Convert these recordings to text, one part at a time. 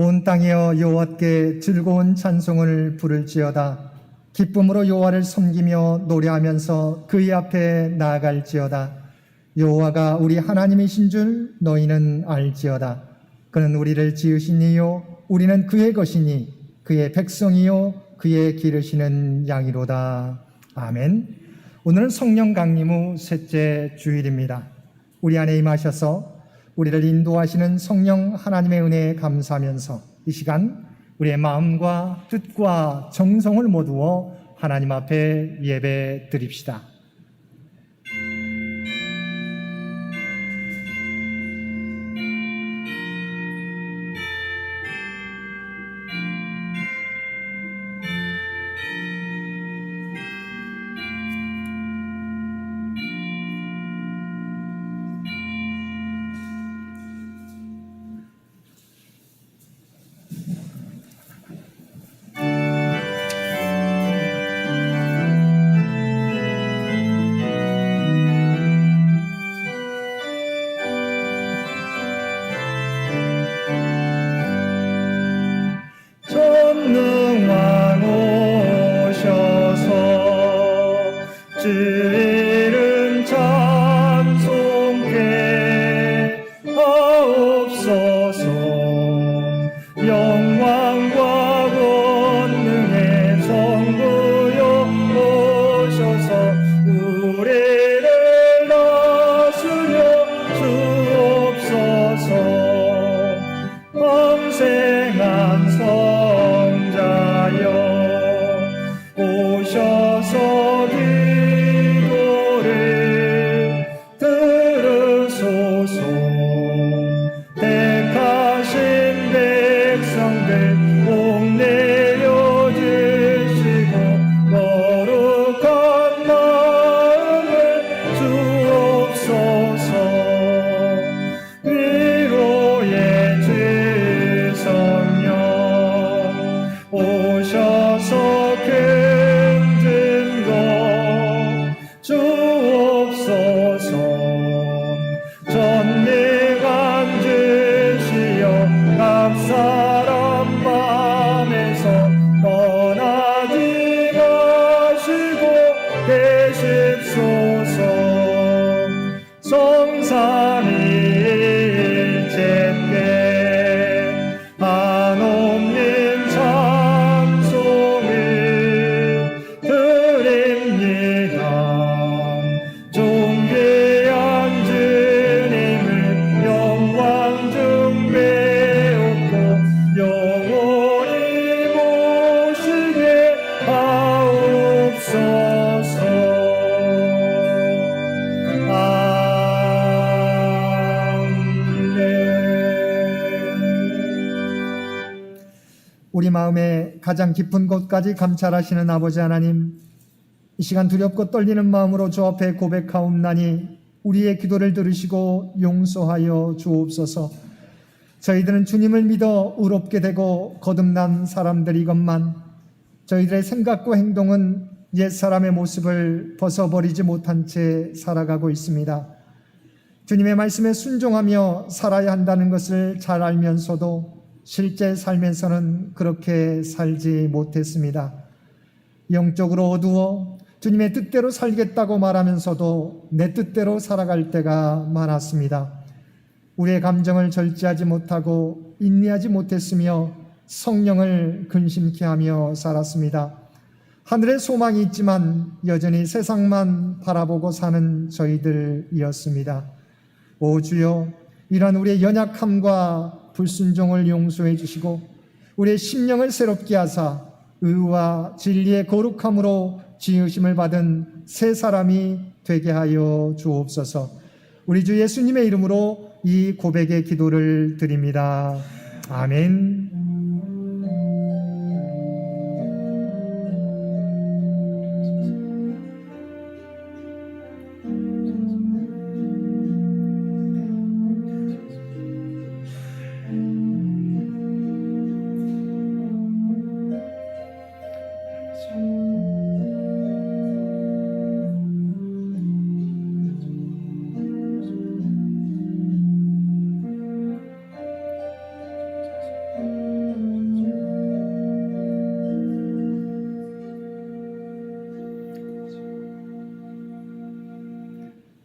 온 땅이여 여호와께 즐거운 찬송을 부를지어다. 기쁨으로 여호와를 섬기며 노래하면서 그의 앞에 나아갈지어다. 여호와가 우리 하나님이신 줄 너희는 알지어다. 그는 우리를 지으신 이요 우리는 그의 것이니 그의 백성이요 그의 기르시는 양이로다. 아멘. 오늘은 성령 강림 후 셋째 주일입니다. 우리 안에 임하셔서 우리를 인도하시는 성령 하나님의 은혜에 감사하면서 이 시간 우리의 마음과 뜻과 정성을 모두어 하나님 앞에 예배 드립시다. 전능왕 오셔서 주 이름 찬송케 하옵소서. 영광과 권능의 성부여 오셔서 우리를 다스려 주옵소서. 왕생한 성자여 오셔서 기도를 들으소서. 택하신 백성들 복내려 주시고 거룩한 마음을 주옵소서. 위로의 주 성령 오셔서 큰 증거 주옵소서. 전능한 주시여 각 사람 맘에서 떠나지 마시고 계십소서. 성삼위일체 때 한없는 찬송을 드립니다. 존귀한 주님을 영광 중 배웠고 영원히 모시게 하옵소서. 우리 마음의 가장 깊은 곳까지 감찰하시는 아버지 하나님, 이 시간 두렵고 떨리는 마음으로 주 앞에 고백하옵나니 우리의 기도를 들으시고 용서하여 주옵소서. 저희들은 주님을 믿어 의롭게 되고 거듭난 사람들이건만 저희들의 생각과 행동은 옛사람의 모습을 벗어버리지 못한 채 살아가고 있습니다. 주님의 말씀에 순종하며 살아야 한다는 것을 잘 알면서도 실제 삶에서는 그렇게 살지 못했습니다. 영적으로 어두워 주님의 뜻대로 살겠다고 말하면서도 내 뜻대로 살아갈 때가 많았습니다. 우리의 감정을 절제하지 못하고 인내하지 못했으며 성령을 근심케 하며 살았습니다. 하늘에 소망이 있지만 여전히 세상만 바라보고 사는 저희들이었습니다. 오 주여, 이러한 우리의 연약함과 불순종을 용서해 주시고 우리의 심령을 새롭게 하사 의와 진리의 거룩함으로 지으심을 받은 새 사람이 되게 하여 주옵소서. 우리 주 예수님의 이름으로 이 고백의 기도를 드립니다. 아멘.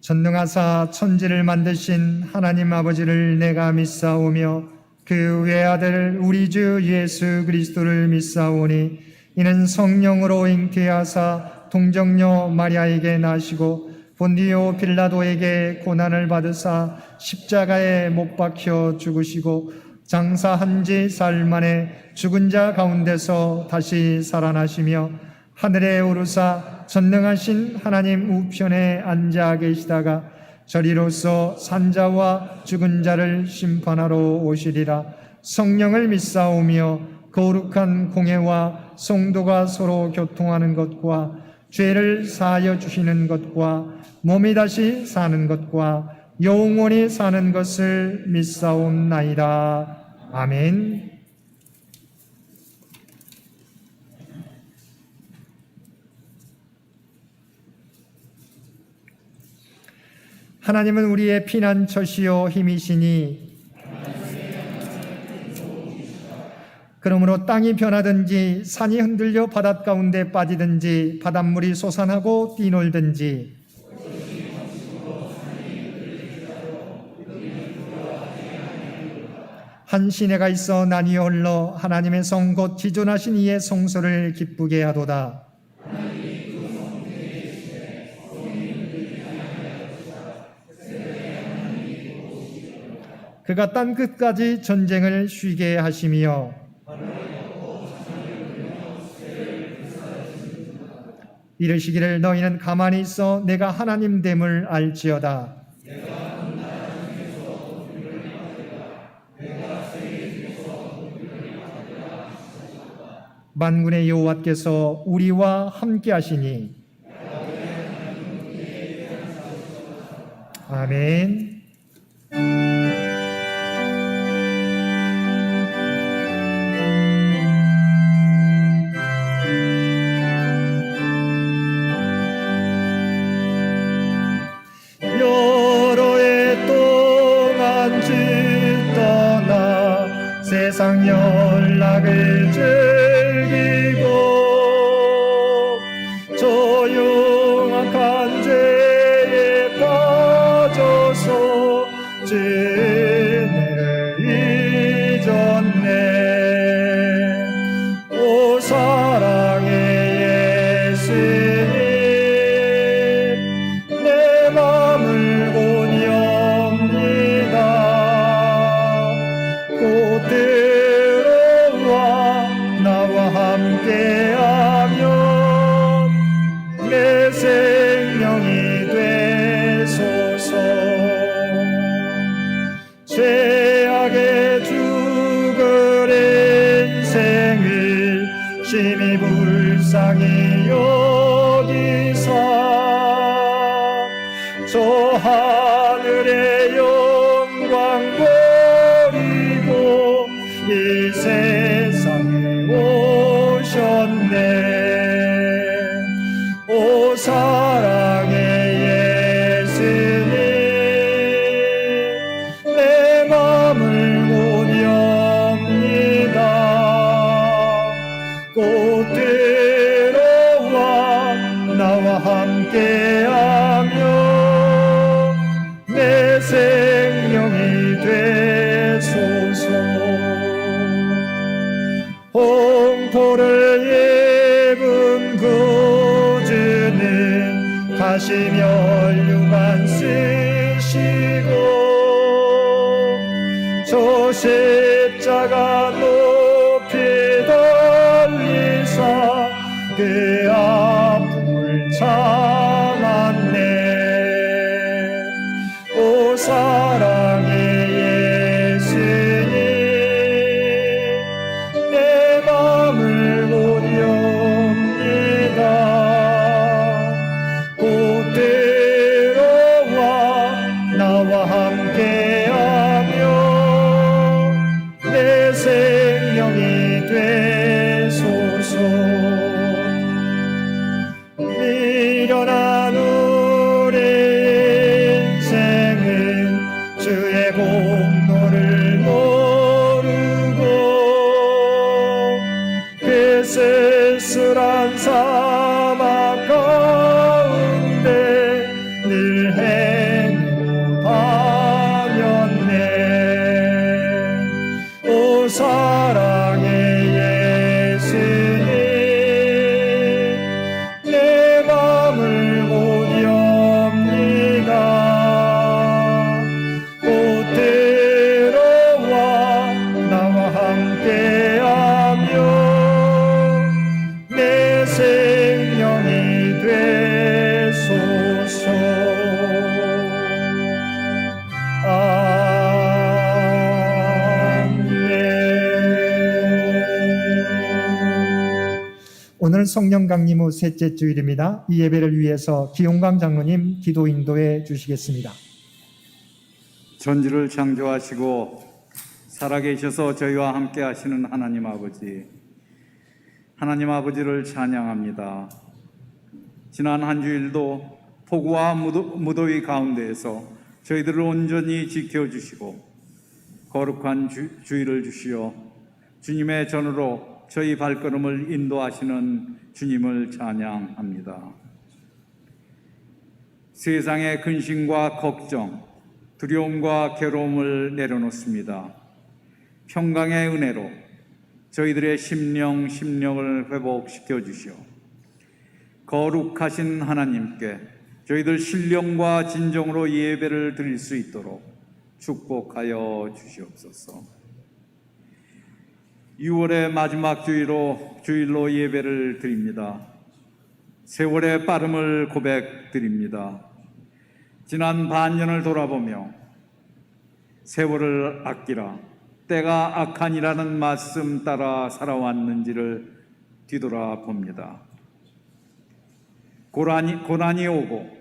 전능하사 천지를 만드신 하나님 아버지를 내가 믿사오며 그 외아들 우리 주 예수 그리스도를 믿사오니 이는 성령으로 잉태하사 동정녀 마리아에게 나시고 본디오 빌라도에게 고난을 받으사 십자가에 못 박혀 죽으시고 장사한 지 사흘 만에 죽은 자 가운데서 다시 살아나시며 하늘에 오르사 전능하신 하나님 우편에 앉아 계시다가 저리로서 산자와 죽은 자를 심판하러 오시리라. 성령을 믿사오며 거룩한 공회와 성도가 서로 교통하는 것과 죄를 사하여 주시는 것과 몸이 다시 사는 것과 영원히 사는 것을 믿사옵나이다. 아멘. 하나님은 우리의 피난처시요 힘이시니 그러므로 땅이 변하든지 산이 흔들려 바닷가운데 빠지든지 바닷물이 솟아나고 뛰놀든지 한 시내가 있어 나뉘어 흘러 하나님의 성 곧 지존하신 이의 성소를 기쁘게 하도다. 그가 땅 끝까지 전쟁을 쉬게 하시며 이르시기를 너희는 가만히 있어 내가 하나님 됨을 알지어다. 만군의 여호와께서 우리와 함께 하시니 아멘. 여러 해 동안 떠나 세상 연락을 즐기고 조용한 죄에 빠져서 죄를 잊었네. 오 사랑의 예수님 내 맘을 곧 엽니다. 곧 들어와 나와 함께하며 내 생명이 되소서. 죄악에 죽을 인생을 심히 불쌍히 여기사 저 하늘의 영광 버리고 이 세상에 오셨네. 오 사랑의 예수님 내 맘을 못 엽니다. 곧 들어와 나와 함께하며 내 생명이 되소서. 홍포를 입은 구주는 가시면류관 쓰시고 저 십자가 높이 달리사 그 아픔을 참았네. 오 사랑의 예수님 내 맘을 못 엽니다. 곧 들어와 나와 함께하며 내 생명이 되소서. 미련한 우리 인생은 주의 공로를 모르고 그 쓸쓸한 사막 가운데 늘 오늘 성령 강림 후 셋째 주일입니다. 이 예배를 위해서 기용강 장로님 기도 인도해 주시겠습니다. 전지를 창조하시고 살아계셔서 저희와 함께 하시는 하나님 아버지, 하나님 아버지를 찬양합니다. 지난 한 주일도 폭우와 무더위 가운데에서 저희들을 온전히 지켜주시고 거룩한 주일을 주시어 주님의 전으로 저희 발걸음을 인도하시는 주님을 찬양합니다. 세상의 근심과 걱정, 두려움과 괴로움을 내려놓습니다. 평강의 은혜로 저희들의 심령을 회복시켜 주시오. 거룩하신 하나님께 저희들 신령과 진정으로 예배를 드릴 수 있도록 축복하여 주시옵소서. 6월의 마지막 주일로 예배를 드립니다. 세월의 빠름을 고백드립니다. 지난 반년을 돌아보며 세월을 아끼라, 때가 악하니라는 말씀 따라 살아왔는지를 뒤돌아봅니다. 고난이 오고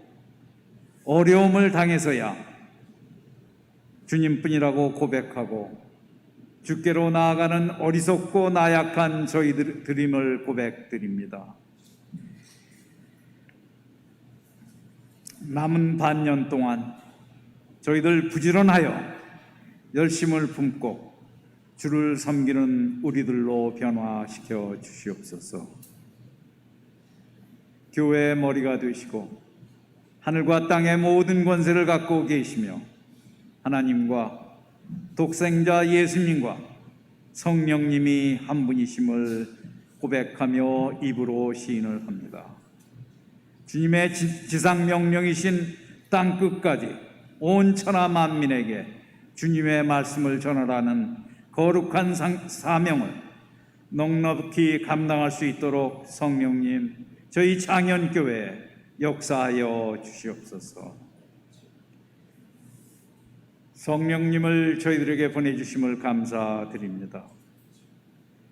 어려움을 당해서야 주님뿐이라고 고백하고 주께로 나아가는 어리석고 나약한 저희들임을 고백드립니다. 남은 반년 동안 저희들 부지런하여 열심을 품고 주를 섬기는 우리들로 변화시켜 주시옵소서. 교회의 머리가 되시고 하늘과 땅의 모든 권세를 갖고 계시며 하나님과 독생자 예수님과 성령님이 한 분이심을 고백하며 입으로 시인을 합니다. 주님의 지상명령이신 땅끝까지 온 천하 만민에게 주님의 말씀을 전하라는 거룩한 사명을 넉넉히 감당할 수 있도록 성령님, 저희 창현교회에 역사하여 주시옵소서. 성령님을 저희들에게 보내주심을 감사드립니다.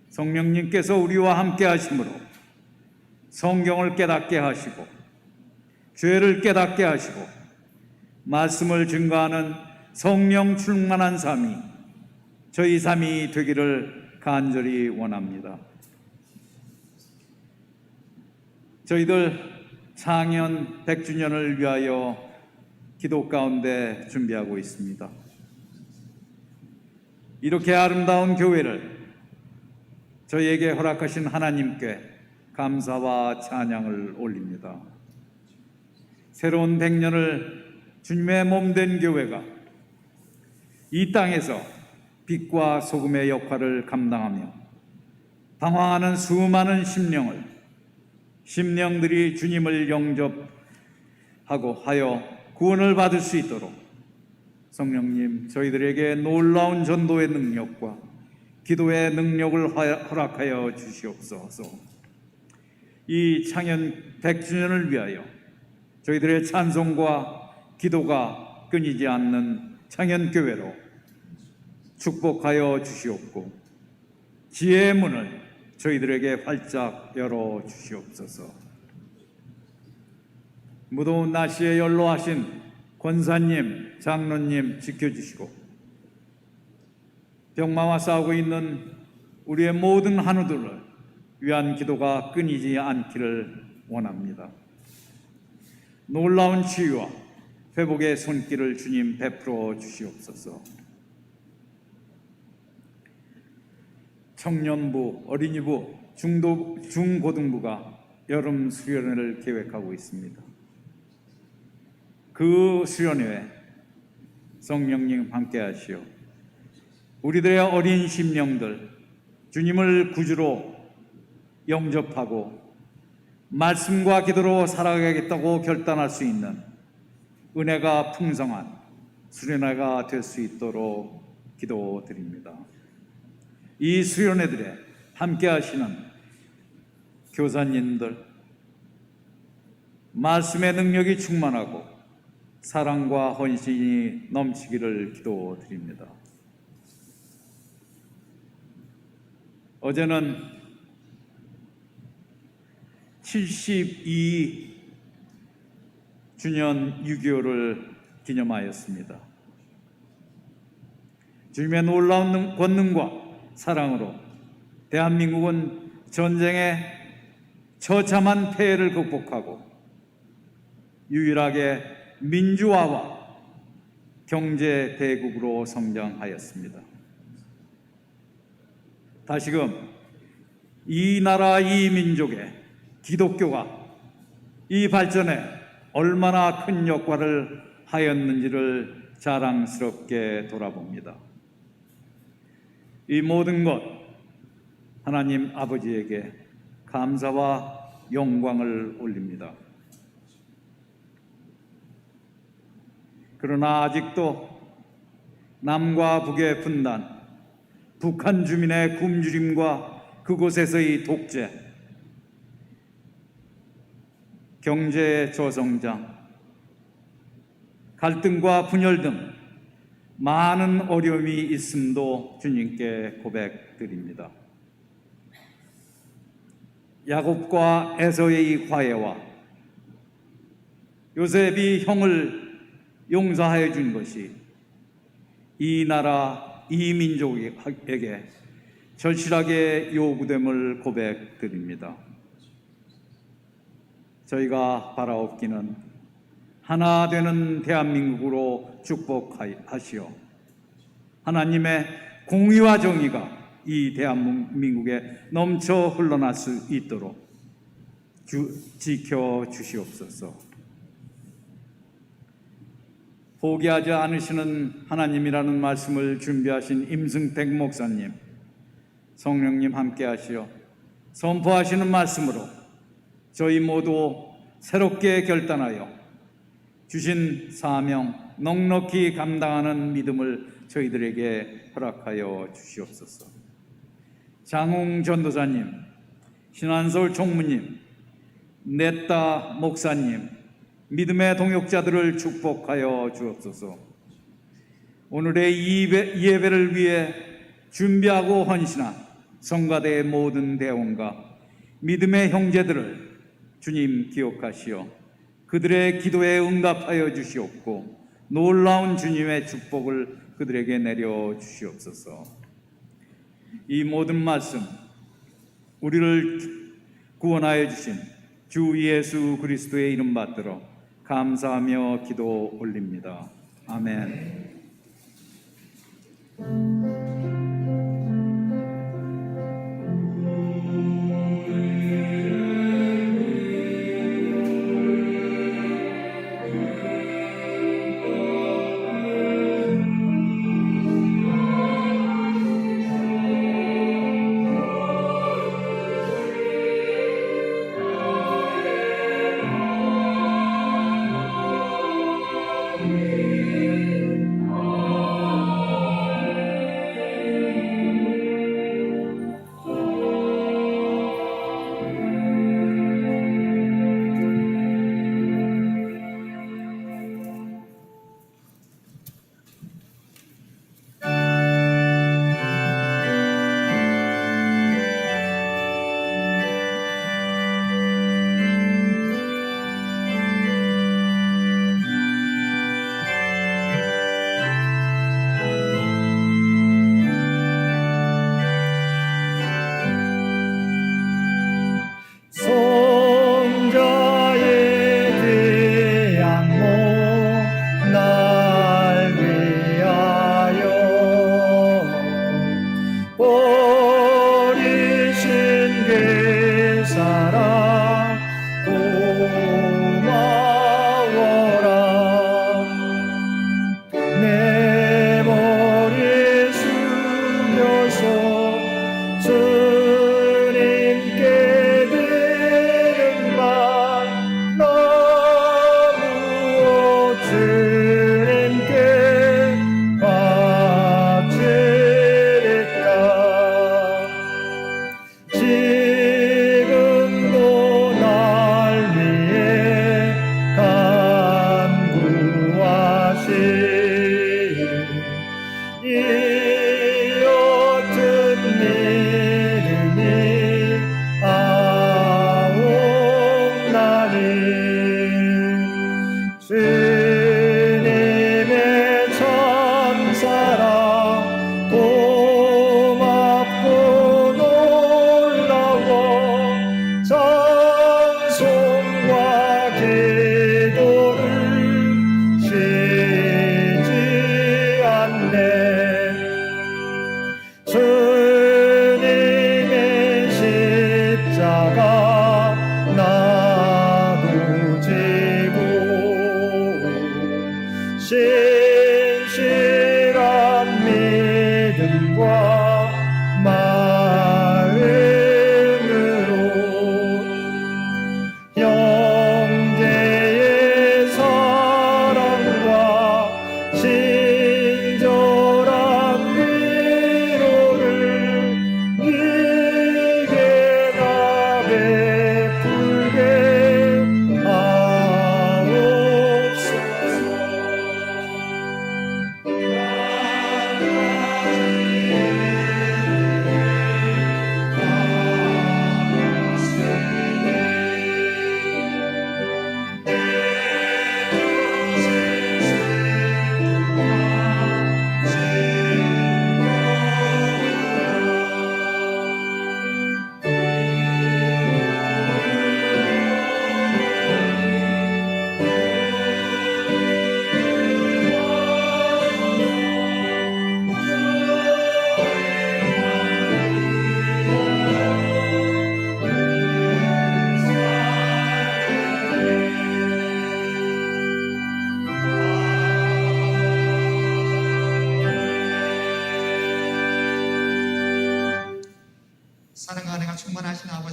성령님께서 우리와 함께 하심으로 성경을 깨닫게 하시고 죄를 깨닫게 하시고 말씀을 증거하는 성령 충만한 삶이 저희 삶이 되기를 간절히 원합니다. 저희들 창현 100주년을 위하여 기도 가운데 준비하고 있습니다. 이렇게 아름다운 교회를 저희에게 허락하신 하나님께 감사와 찬양을 올립니다. 새로운 100년을 주님의 몸된 교회가 이 땅에서 빛과 소금의 역할을 감당하며 방황하는 수많은 심령들이 주님을 영접하고 하여 구원을 받을 수 있도록 성령님, 저희들에게 놀라운 전도의 능력과 기도의 능력을 허락하여 주시옵소서. 이 창현 100주년을 위하여 저희들의 찬송과 기도가 끊이지 않는 창현교회로 축복하여 주시옵고 지혜의 문을 저희들에게 활짝 열어 주시옵소서. 무더운 날씨에 연로하신 권사님, 장로님 지켜주시고 병마와 싸우고 있는 우리의 모든 한우들을 위한 기도가 끊이지 않기를 원합니다. 놀라운 치유와 회복의 손길을 주님 베풀어 주시옵소서. 청년부, 어린이부, 중고등부가 여름 수련회를 계획하고 있습니다. 그 수련회에 성령님 함께 하시어 우리들의 어린 심령들 주님을 구주로 영접하고 말씀과 기도로 살아가겠다고 결단할 수 있는 은혜가 풍성한 수련회가 될 수 있도록 기도드립니다. 이 수련회들에 함께 하시는 교사님들, 말씀의 능력이 충만하고 사랑과 헌신이 넘치기를 기도드립니다. 어제는 72주년 6.25를 기념하였습니다. 주님의 놀라운 권능과 사랑으로 대한민국은 전쟁의 처참한 폐해를 극복하고 유일하게 민주화와 경제 대국으로 성장하였습니다. 다시금 이 나라 이 민족의 기독교가 이 발전에 얼마나 큰 역할을 하였는지를 자랑스럽게 돌아봅니다. 이 모든 것 하나님 아버지에게 감사와 영광을 올립니다. 그러나 아직도 남과 북의 분단, 북한 주민의 굶주림과 그곳에서의 독재, 경제의 저성장, 갈등과 분열 등 많은 어려움이 있음도 주님께 고백드립니다. 야곱과 에서의 화해와 요셉이 형을 용서하여 준 것이 이 나라 이 민족에게 절실하게 요구됨을 고백드립니다. 저희가 바라옵기는 하나 되는 대한민국으로 축복하시어 하나님의 공의와 정의가 이 대한민국에 넘쳐 흘러날 수 있도록 지켜주시옵소서. 포기하지 않으시는 하나님이라는 말씀을 준비하신 임승택 목사님, 성령님 함께 하시어 선포하시는 말씀으로 저희 모두 새롭게 결단하여 주신 사명 넉넉히 감당하는 믿음을 저희들에게 허락하여 주시옵소서. 장웅 전도사님, 신한솔 총무님, 넷다 목사님, 믿음의 동역자들을 축복하여 주옵소서. 오늘의 이 예배를 위해 준비하고 헌신한 성가대의 모든 대원과 믿음의 형제들을 주님 기억하시어 그들의 기도에 응답하여 주시옵고 놀라운 주님의 축복을 그들에게 내려 주시옵소서. 이 모든 말씀 우리를 구원하여 주신 주 예수 그리스도의 이름 받들어 감사하며 기도 올립니다. 아멘.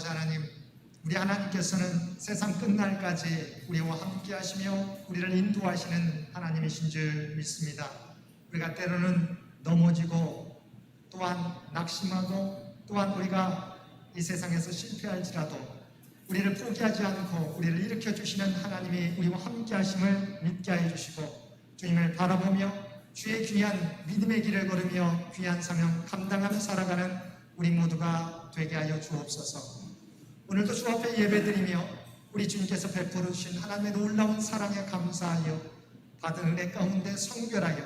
아버지 하나님, 우리 하나님께서는 세상 끝날까지 우리와 함께 하시며 우리를 인도하시는 하나님이신 줄 믿습니다. 우리가 때로는 넘어지고 또한 낙심하고 또한 우리가 이 세상에서 실패할지라도 우리를 포기하지 않고 우리를 일으켜 주시는 하나님이 우리와 함께 하심을 믿게 하여 주시고 주님을 바라보며 주의 귀한 믿음의 길을 걸으며 귀한 사명 감당하며 살아가는 우리 모두가 되게 하여 주옵소서. 오늘도 주 앞에 예배드리며 우리 주님께서 베풀어 주신 하나님의 놀라운 사랑에 감사하여 받은 은혜 가운데 성결하여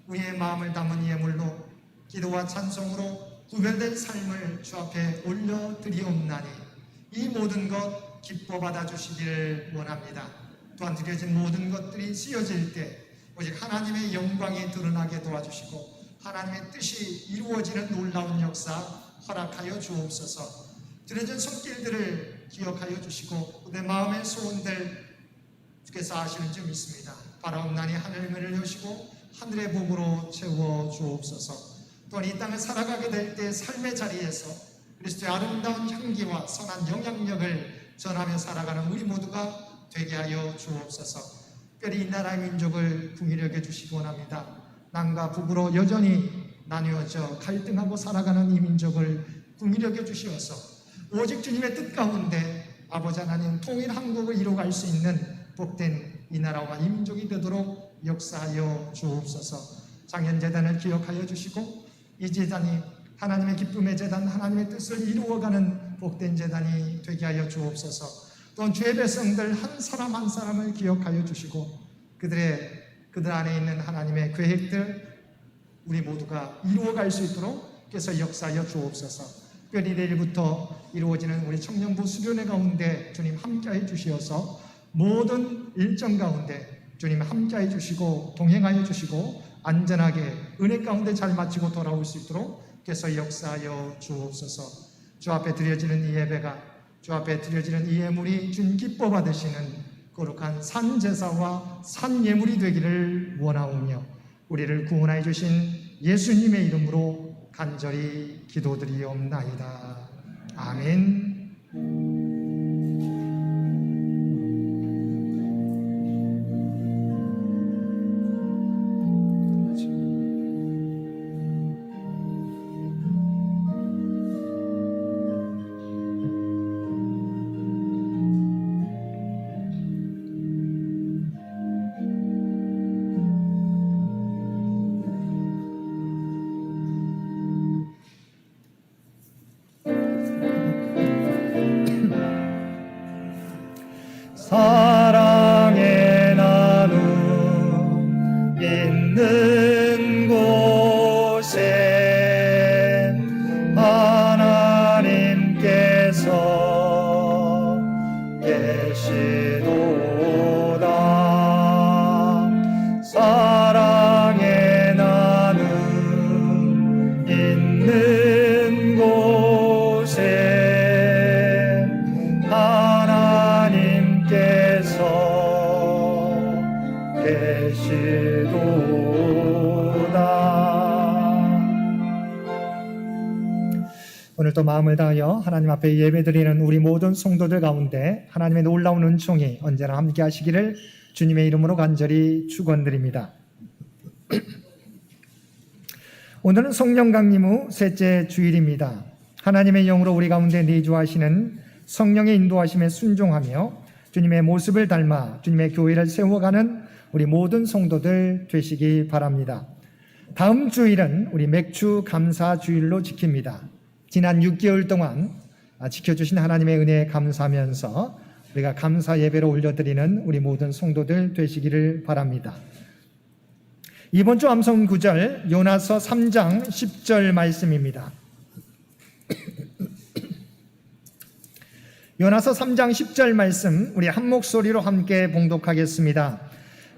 우리의 마음을 담은 예물로 기도와 찬송으로 구별된 삶을 주 앞에 올려드리옵나니 이 모든 것 기뻐 받아주시기를 원합니다. 또한 드려진 모든 것들이 쓰여질 때 오직 하나님의 영광이 드러나게 도와주시고 하나님의 뜻이 이루어지는 놀라운 역사 허락하여 주옵소서. 드려진 손길들을 기억하여 주시고 내 마음의 소원들 주께서 아시는 줄 믿습니다. 바라옵나니 하늘문을 여시고 하늘의 복으로 채워 주옵소서. 또한 이 땅을 살아가게 될 때 삶의 자리에서 그리스도의 아름다운 향기와 선한 영향력을 전하며 살아가는 우리 모두가 되게 하여 주옵소서. 특별히 이 나라의 민족을 긍휼히 여겨 주시기 원합니다. 남과 북으로 여전히 나뉘어져 갈등하고 살아가는 이 민족을 긍휼히 여겨 주시어서 오직 주님의 뜻 가운데 아버지 하나님 통일 한국을 이루어갈 수 있는 복된 이 나라와 이 민족이 되도록 역사하여 주옵소서. 장현재단을 기억하여 주시고 이 재단이 하나님의 기쁨의 재단, 하나님의 뜻을 이루어가는 복된 재단이 되게 하여 주옵소서. 또한 주의 백성들 한 사람 한 사람을 기억하여 주시고 그들 안에 있는 하나님의 계획들 우리 모두가 이루어갈 수 있도록 그래서 역사하여 주옵소서. 특별히 내일부터 이루어지는 우리 청년부 수련회 가운데 주님 함께해 주시어서 모든 일정 가운데 주님 함께해 주시고 동행하여 주시고 안전하게 은혜 가운데 잘 마치고 돌아올 수 있도록 그래서 역사하여 주옵소서. 주 앞에 드려지는 이 예배가 주 앞에 드려지는 이 예물이 주님 기뻐 받으시는 거룩한 산제사와 산예물이 되기를 원하오며 우리를 구원하여 주신 예수님의 이름으로 간절히 기도드리옵나이다. 아멘. 사랑의 나눔 있는 곳에 하나님께서 계시도다. 사랑의 나눔 있는 곳에 오늘도 마음을 다하여 하나님 앞에 예배드리는 우리 모든 성도들 가운데 하나님의 놀라운 은총이 언제나 함께 하시기를 주님의 이름으로 간절히 축원드립니다. 오늘은 성령 강림 후 셋째 주일입니다. 하나님의 영으로 우리 가운데 내주하시는 성령의 인도하심에 순종하며 주님의 모습을 닮아 주님의 교회를 세워가는 우리 모든 성도들 되시기 바랍니다. 다음 주일은 우리 맥주 감사 주일로 지킵니다. 지난 6개월 동안 지켜주신 하나님의 은혜에 감사하면서 우리가 감사 예배로 올려드리는 우리 모든 성도들 되시기를 바랍니다. 이번 주 암송 구절 요나서 3장 10절 말씀입니다. 요나서 3장 10절 말씀 우리 한 목소리로 함께 봉독하겠습니다.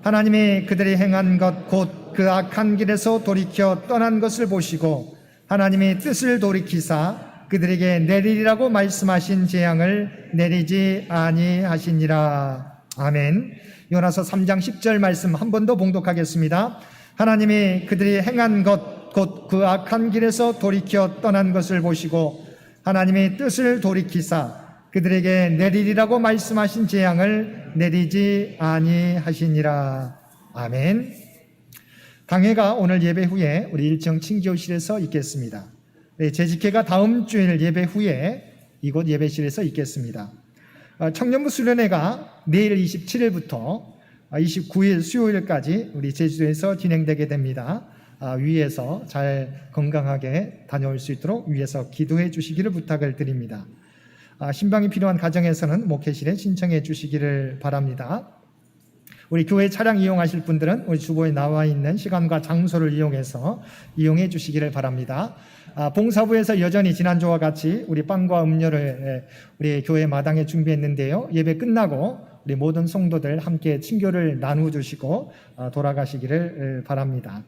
하나님이 그들이 행한 것 곧 그 악한 길에서 돌이켜 떠난 것을 보시고 하나님이 뜻을 돌이키사 그들에게 내리리라고 말씀하신 재앙을 내리지 아니하시니라. 아멘. 요나서 3장 10절 말씀 한 번 더 봉독하겠습니다. 하나님이 그들이 행한 것 곧 그 악한 길에서 돌이켜 떠난 것을 보시고 하나님이 뜻을 돌이키사 그들에게 내리리라고 말씀하신 재앙을 내리지 아니하시니라. 아멘. 강해가 오늘 예배 후에 우리 일정 친교실에서 있겠습니다. 재직회가 다음 주일 예배 후에 이곳 예배실에서 있겠습니다. 청년부 수련회가 내일 27일부터 29일 수요일까지 우리 제주도에서 진행되게 됩니다. 위에서 잘 건강하게 다녀올 수 있도록 위에서 기도해 주시기를 부탁을 드립니다. 신방이 필요한 가정에서는 목회실에 신청해 주시기를 바랍니다. 우리 교회 차량 이용하실 분들은 우리 주보에 나와 있는 시간과 장소를 이용해서 이용해 주시기를 바랍니다. 봉사부에서 여전히 지난주와 같이 우리 빵과 음료를 우리 교회 마당에 준비했는데요. 예배 끝나고 우리 모든 성도들 함께 친교를 나누어 주시고 돌아가시기를 바랍니다.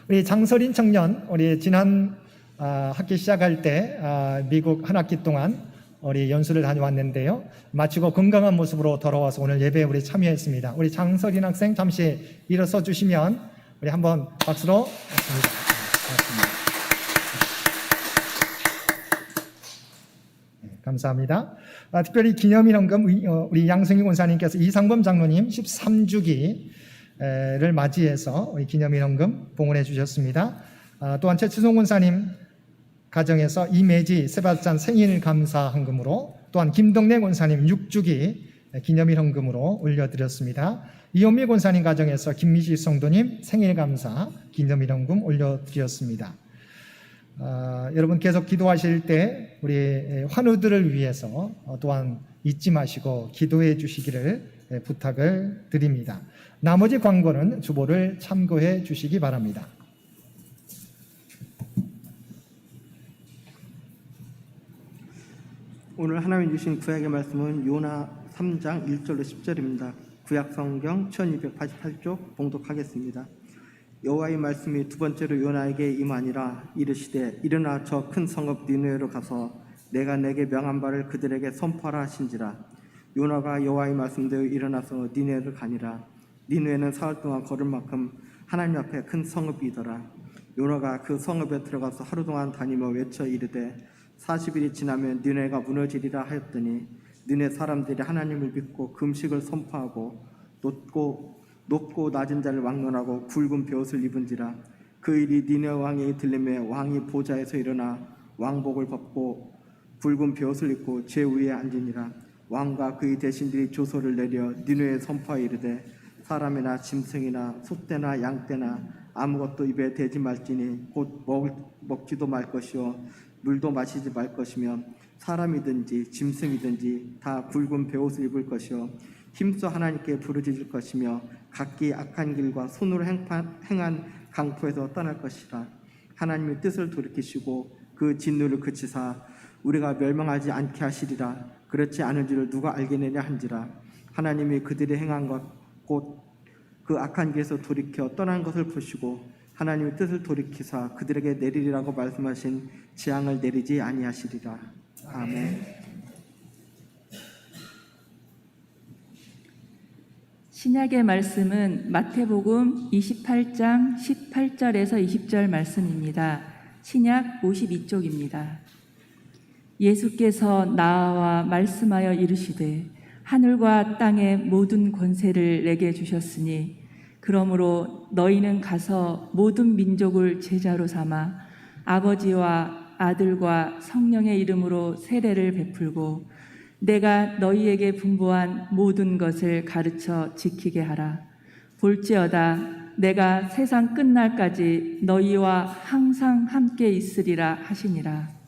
우리 장서린 청년, 우리 지난 학기 시작할 때 미국 한 학기 동안 우리 연수를 다녀왔는데요. 마치고 건강한 모습으로 돌아와서 오늘 예배에 우리 참여했습니다. 우리 장서린 학생 잠시 일어서 주시면 우리 한번 박수로 고맙습니다. 감사합니다. 특별히 기념일헌금 우리 양승희 권사님께서 이상범 장로님 13주기를 맞이해서 우리 기념일헌금 봉헌해 주셨습니다. 또한 최치송 권사님 가정에서 이매지 세바스찬 생일 감사 헌금으로, 또한 김동래 권사님 6주기 기념일헌금으로 올려드렸습니다. 이현미 권사님 가정에서 김미지 성도님 생일 감사 기념일헌금 올려드렸습니다. 여러분 계속 기도하실 때 우리 환우들을 위해서 또한 잊지 마시고 기도해 주시기를 부탁을 드립니다. 나머지 광고는 주보를 참고해 주시기 바랍니다. 오늘 하나님 주신 구약의 말씀은 요나 3장 1절로 10절입니다. 구약 성경 1288쪽 봉독하겠습니다. 여호와의 말씀이 두 번째로 요나에게 임하니라. 이르시되 일어나 저 큰 성읍 니느웨로 가서 내가 내게 명한 바를 그들에게 선포하라 하신지라. 요나가 여호와의 말씀대로 일어나서 니느웨를 가니라. 니느웨는 사흘 동안 걸을 만큼 하나님 앞에 큰 성읍이더라. 요나가 그 성읍에 들어가서 하루 동안 다니며 외쳐 이르되 40일이 지나면 니느웨가 무너지리라 하였더니 니느웨 사람들이 하나님을 믿고 금식을 선포하고 높고 낮은 자를 왕론하고 굵은 베옷을 입은지라. 그 일이 니느웨 왕에게 들리매 왕이 보좌에서 일어나 왕복을 벗고 굵은 베옷을 입고 제 위에 앉으니라. 왕과 그의 대신들이 조서를 내려 니느웨에 선포하여 이르되 사람이나 짐승이나 소떼나 양떼나 아무것도 입에 대지 말지니 곧 먹지도 말 것이요 물도 마시지 말 것이며 사람이든지 짐승이든지 다 굵은 베옷을 입을 것이요 힘써 하나님께 부르짖을 것이며 각기 악한 길과 손으로 행한 강포에서 떠날 것이라. 하나님의 뜻을 돌이키시고 그 진노를 그치사 우리가 멸망하지 않게 하시리라. 그렇지 않은 줄을 누가 알겠느냐 한지라. 하나님이 그들이 행한 것 곧 그 악한 길에서 돌이켜 떠난 것을 보시고 하나님의 뜻을 돌이키사 그들에게 내리리라고 말씀하신 재앙을 내리지 아니하시리라. 아멘. 신약의 말씀은 마태복음 28장 18절에서 20절 말씀입니다. 신약 52쪽입니다. 예수께서 나와 말씀하여 이르시되 하늘과 땅의 모든 권세를 내게 주셨으니 그러므로 너희는 가서 모든 민족을 제자로 삼아 아버지와 아들과 성령의 이름으로 세례를 베풀고 내가 너희에게 분부한 모든 것을 가르쳐 지키게 하라. 볼지어다 내가 세상 끝날까지 너희와 항상 함께 있으리라 하시니라.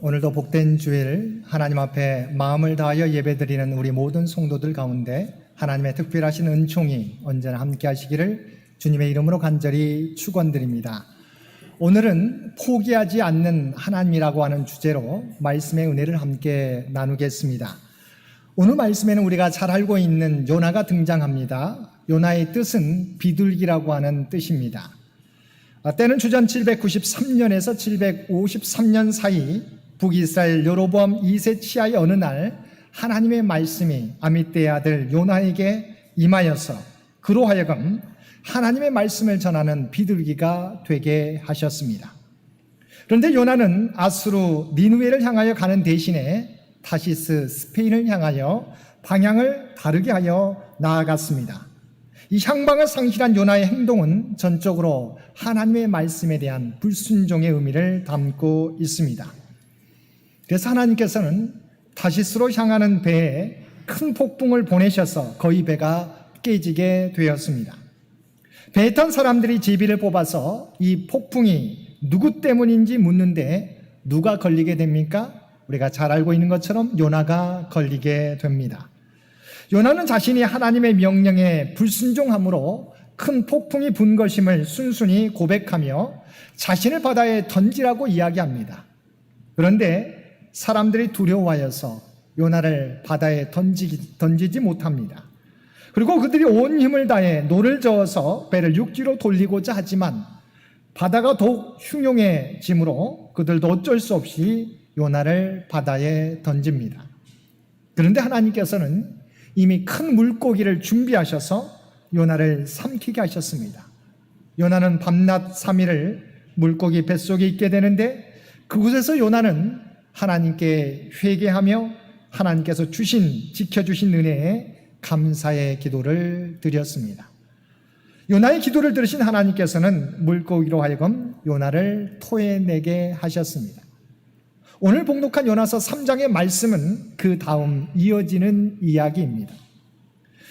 오늘도 복된 주일 하나님 앞에 마음을 다하여 예배드리는 우리 모든 성도들 가운데 하나님의 특별하신 은총이 언제나 함께 하시기를 주님의 이름으로 간절히 축원드립니다. 오늘은 포기하지 않는 하나님이라고 하는 주제로 말씀의 은혜를 함께 나누겠습니다. 오늘 말씀에는 우리가 잘 알고 있는 요나가 등장합니다. 요나의 뜻은 비둘기라고 하는 뜻입니다. 때는 주전 793년에서 753년 사이 북이스라엘 여로보암 2세 치하의 어느 날 하나님의 말씀이 아미떼의 아들 요나에게 임하여서 그로 하여금 하나님의 말씀을 전하는 비둘기가 되게 하셨습니다. 그런데 요나는 아수르 니느웨를 향하여 가는 대신에 타시스 스페인을 향하여 방향을 다르게 하여 나아갔습니다. 이 향방을 상실한 요나의 행동은 전적으로 하나님의 말씀에 대한 불순종의 의미를 담고 있습니다. 그래서 하나님께서는 다시스로 향하는 배에 큰 폭풍을 보내셔서 거의 배가 깨지게 되었습니다. 배에 탄 사람들이 제비를 뽑아서 이 폭풍이 누구 때문인지 묻는데 누가 걸리게 됩니까? 우리가 잘 알고 있는 것처럼 요나가 걸리게 됩니다. 요나는 자신이 하나님의 명령에 불순종함으로 큰 폭풍이 분 것임을 순순히 고백하며 자신을 바다에 던지라고 이야기합니다. 그런데 사람들이 두려워하여서 요나를 바다에 던지지 못합니다. 그리고 그들이 온 힘을 다해 노를 저어서 배를 육지로 돌리고자 하지만 바다가 더욱 흉용해지므로 그들도 어쩔 수 없이 요나를 바다에 던집니다. 그런데 하나님께서는 이미 큰 물고기를 준비하셔서 요나를 삼키게 하셨습니다. 요나는 밤낮 3일을 물고기 뱃속에 있게 되는데 그곳에서 요나는 하나님께 회개하며 하나님께서 지켜주신 은혜에 감사의 기도를 드렸습니다. 요나의 기도를 들으신 하나님께서는 물고기로 하여금 요나를 토해내게 하셨습니다. 오늘 봉독한 요나서 3장의 말씀은 그 다음 이어지는 이야기입니다.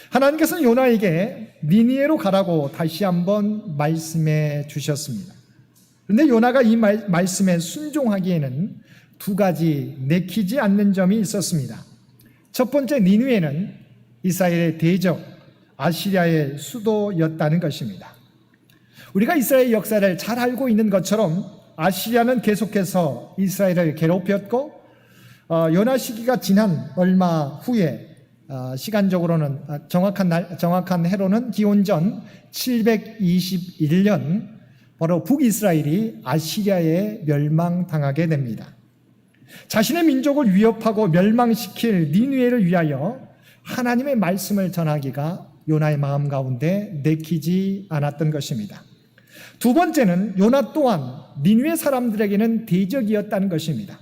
하나님께서는 요나에게 니느웨로 가라고 다시 한번 말씀해 주셨습니다. 그런데 요나가 이 말씀에 순종하기에는 두 가지 내키지 않는 점이 있었습니다. 첫 번째, 니느웨는 이스라엘의 대적 아시리아의 수도였다는 것입니다. 우리가 이스라엘 역사를 잘 알고 있는 것처럼 아시리아는 계속해서 이스라엘을 괴롭혔고 요나 시기가 지난 얼마 후에 시간적으로는 정확한 해로는 기원전 721년 바로 북이스라엘이 아시리아에 멸망당하게 됩니다. 자신의 민족을 위협하고 멸망시킬 니느웨를 위하여 하나님의 말씀을 전하기가 요나의 마음 가운데 내키지 않았던 것입니다. 두 번째는 요나 또한 니느웨 사람들에게는 대적이었다는 것입니다.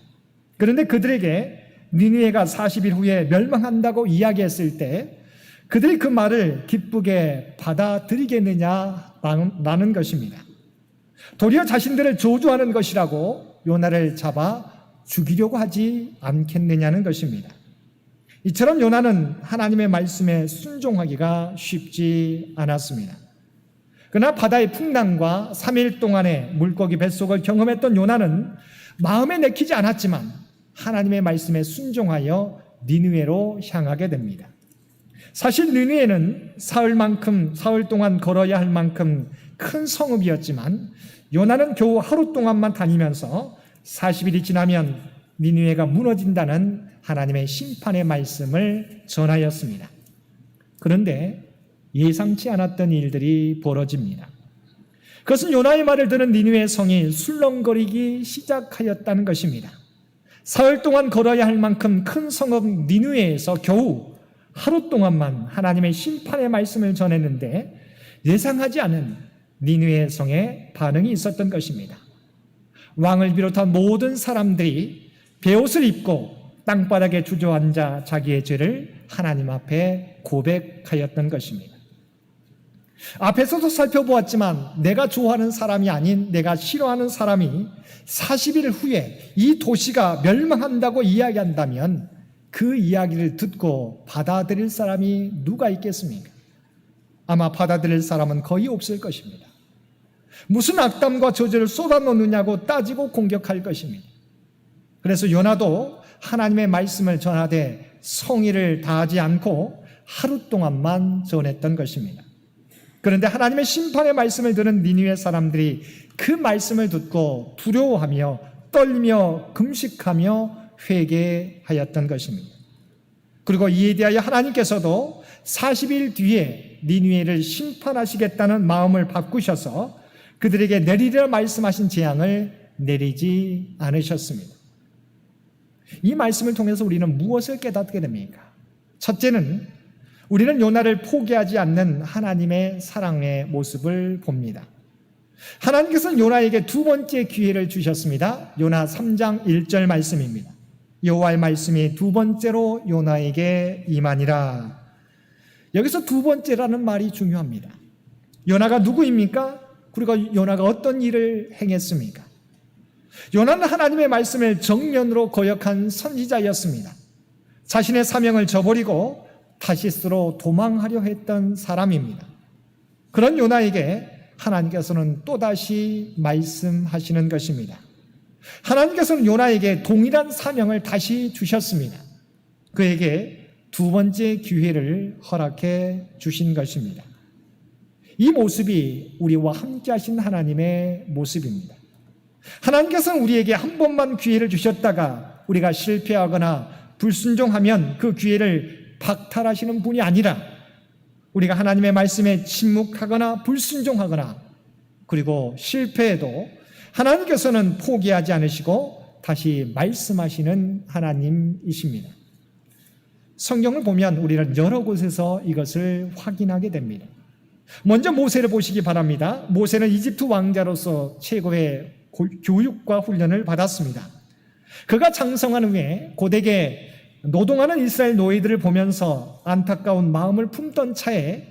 그런데 그들에게 니느웨가 40일 후에 멸망한다고 이야기했을 때 그들이 그 말을 기쁘게 받아들이겠느냐라는 것입니다. 도리어 자신들을 저주하는 것이라고 요나를 잡아 죽이려고 하지 않겠느냐는 것입니다. 이처럼 요나는 하나님의 말씀에 순종하기가 쉽지 않았습니다. 그러나 바다의 풍랑과 3일 동안의 물고기 뱃속을 경험했던 요나는 마음에 내키지 않았지만 하나님의 말씀에 순종하여 니느웨로 향하게 됩니다. 사실 니느웨는 사흘 동안 걸어야 할 만큼 큰 성읍이었지만 요나는 겨우 하루 동안만 다니면서 40일이 지나면 니느웨가 무너진다는 하나님의 심판의 말씀을 전하였습니다. 그런데 예상치 않았던 일들이 벌어집니다. 그것은 요나의 말을 들은 니느웨 성이 술렁거리기 시작하였다는 것입니다. 사흘 동안 걸어야 할 만큼 큰 성읍 니느웨에서 겨우 하루 동안만 하나님의 심판의 말씀을 전했는데 예상하지 않은 니느웨 성의 반응이 있었던 것입니다. 왕을 비롯한 모든 사람들이 베옷을 입고 땅바닥에 주저앉아 자기의 죄를 하나님 앞에 고백하였던 것입니다. 앞에서도 살펴보았지만 내가 좋아하는 사람이 아닌 내가 싫어하는 사람이 40일 후에 이 도시가 멸망한다고 이야기한다면 그 이야기를 듣고 받아들일 사람이 누가 있겠습니까? 아마 받아들일 사람은 거의 없을 것입니다. 무슨 악담과 저주를 쏟아놓느냐고 따지고 공격할 것입니다. 그래서 요나도 하나님의 말씀을 전하되 성의를 다하지 않고 하루 동안만 전했던 것입니다. 그런데 하나님의 심판의 말씀을 들은 니느웨 사람들이 그 말씀을 듣고 두려워하며 떨며 금식하며 회개하였던 것입니다. 그리고 이에 대하여 하나님께서도 40일 뒤에 니느웨를 심판하시겠다는 마음을 바꾸셔서 그들에게 내리려 말씀하신 재앙을 내리지 않으셨습니다. 이 말씀을 통해서 우리는 무엇을 깨닫게 됩니까? 첫째는 우리는 요나를 포기하지 않는 하나님의 사랑의 모습을 봅니다. 하나님께서는 요나에게 두 번째 기회를 주셨습니다. 요나 3장 1절 말씀입니다. 여호와의 말씀이 두 번째로 요나에게 임하니라. 여기서 두 번째라는 말이 중요합니다. 요나가 누구입니까? 그리고 요나가 어떤 일을 행했습니까? 요나는 하나님의 말씀을 정면으로 거역한 선지자였습니다. 자신의 사명을 저버리고 다시스로 도망하려 했던 사람입니다. 그런 요나에게 하나님께서는 또다시 말씀하시는 것입니다. 하나님께서는 요나에게 동일한 사명을 다시 주셨습니다. 그에게 두 번째 기회를 허락해 주신 것입니다. 이 모습이 우리와 함께 하신 하나님의 모습입니다. 하나님께서는 우리에게 한 번만 기회를 주셨다가 우리가 실패하거나 불순종하면 그 기회를 박탈하시는 분이 아니라 우리가 하나님의 말씀에 침묵하거나 불순종하거나 그리고 실패해도 하나님께서는 포기하지 않으시고 다시 말씀하시는 하나님이십니다. 성경을 보면 우리는 여러 곳에서 이것을 확인하게 됩니다. 먼저 모세를 보시기 바랍니다. 모세는 이집트 왕자로서 최고의 교육과 훈련을 받았습니다. 그가 장성한 후에 고되게 노동하는 이스라엘 노예들을 보면서 안타까운 마음을 품던 차에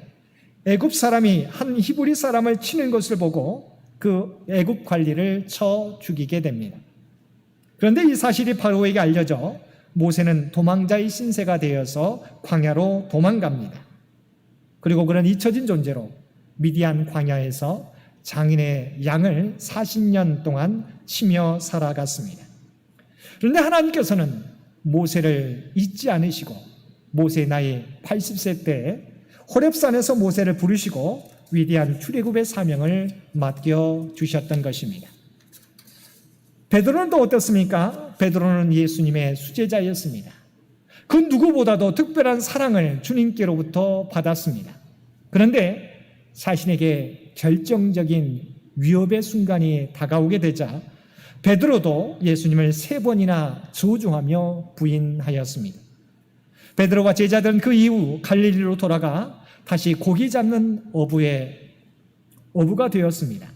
애굽 사람이 한 히브리 사람을 치는 것을 보고 그 애굽 관리를 쳐 죽이게 됩니다. 그런데 이 사실이 바로에게 알려져 모세는 도망자의 신세가 되어서 광야로 도망갑니다. 그리고 그런 잊혀진 존재로 미디안 광야에서 장인의 양을 40년 동안 치며 살아갔습니다. 그런데 하나님께서는 모세를 잊지 않으시고 모세의 나이 80세 때에 호렙산에서 모세를 부르시고 위대한 출애굽의 사명을 맡겨주셨던 것입니다. 베드로는 또 어떻습니까? 베드로는 예수님의 수제자였습니다. 그 누구보다도 특별한 사랑을 주님께로부터 받았습니다. 그런데 자신에게 결정적인 위협의 순간이 다가오게 되자 베드로도 예수님을 3번이나 저주하며 부인하였습니다. 베드로와 제자들은 그 이후 갈릴리로 돌아가 다시 고기 잡는 어부가 되었습니다.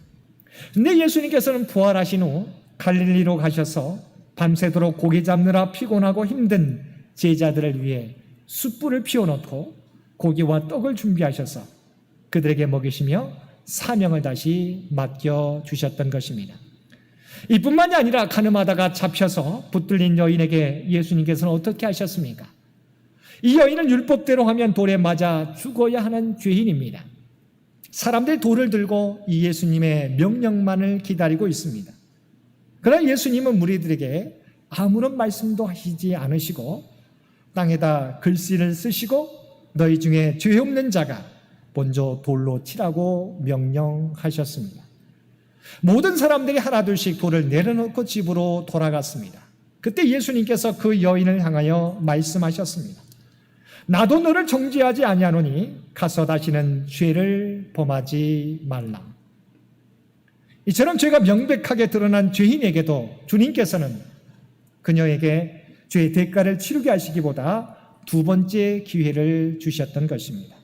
근데 예수님께서는 부활하신 후 갈릴리로 가셔서 밤새도록 고기 잡느라 피곤하고 힘든 제자들을 위해 숯불을 피워놓고 고기와 떡을 준비하셔서 그들에게 먹이시며 사명을 다시 맡겨주셨던 것입니다. 이뿐만이 아니라 가늠하다가 잡혀서 붙들린 여인에게 예수님께서는 어떻게 하셨습니까? 이 여인은 율법대로 하면 돌에 맞아 죽어야 하는 죄인입니다. 사람들이 돌을 들고 이 예수님의 명령만을 기다리고 있습니다. 그러나 예수님은 무리들에게 아무런 말씀도 하시지 않으시고 땅에다 글씨를 쓰시고 너희 중에 죄 없는 자가 먼저 돌로 치라고 명령하셨습니다. 모든 사람들이 하나둘씩 돌을 내려놓고 집으로 돌아갔습니다. 그때 예수님께서 그 여인을 향하여 말씀하셨습니다. 나도 너를 정죄하지 아니하노니 가서 다시는 죄를 범하지 말라. 이처럼 죄가 명백하게 드러난 죄인에게도 주님께서는 그녀에게 죄의 대가를 치르게 하시기보다 두 번째 기회를 주셨던 것입니다.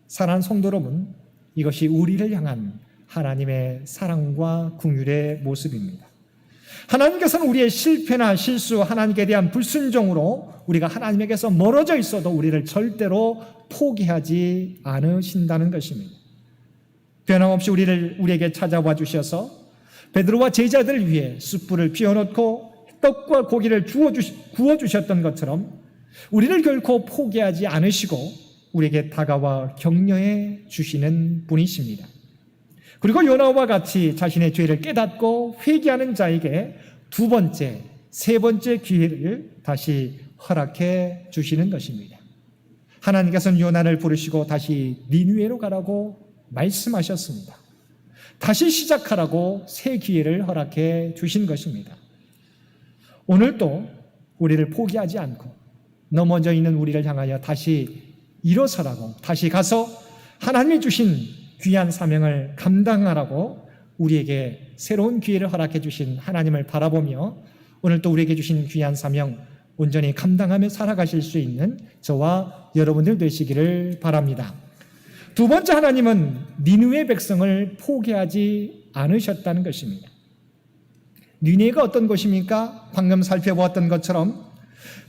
사랑하는 성도 여러분, 이것이 우리를 향한 하나님의 사랑과 긍휼의 모습입니다. 하나님께서는 우리의 실패나 실수, 하나님께 대한 불순종으로 우리가 하나님에게서 멀어져 있어도 우리를 절대로 포기하지 않으신다는 것입니다. 변함없이 우리에게 찾아와 주셔서 베드로와 제자들을 위해 숯불을 피워놓고 떡과 고기를 구워주셨던 것처럼 우리를 결코 포기하지 않으시고 우리에게 다가와 격려해 주시는 분이십니다. 그리고 요나와 같이 자신의 죄를 깨닫고 회개하는 자에게 두 번째 세 번째 기회를 다시 허락해 주시는 것입니다. 하나님께서는 요나를 부르시고 다시 니느웨로 가라고 말씀하셨습니다. 다시 시작하라고 새 기회를 허락해 주신 것입니다. 오늘도 우리를 포기하지 않고 넘어져 있는 우리를 향하여 다시 일어서라고, 다시 가서 하나님이 주신 귀한 사명을 감당하라고 우리에게 새로운 기회를 허락해 주신 하나님을 바라보며 오늘 또 우리에게 주신 귀한 사명 온전히 감당하며 살아가실 수 있는 저와 여러분들 되시기를 바랍니다. 두 번째, 하나님은 니느웨 백성을 포기하지 않으셨다는 것입니다. 니느웨가 어떤 곳입니까? 방금 살펴보았던 것처럼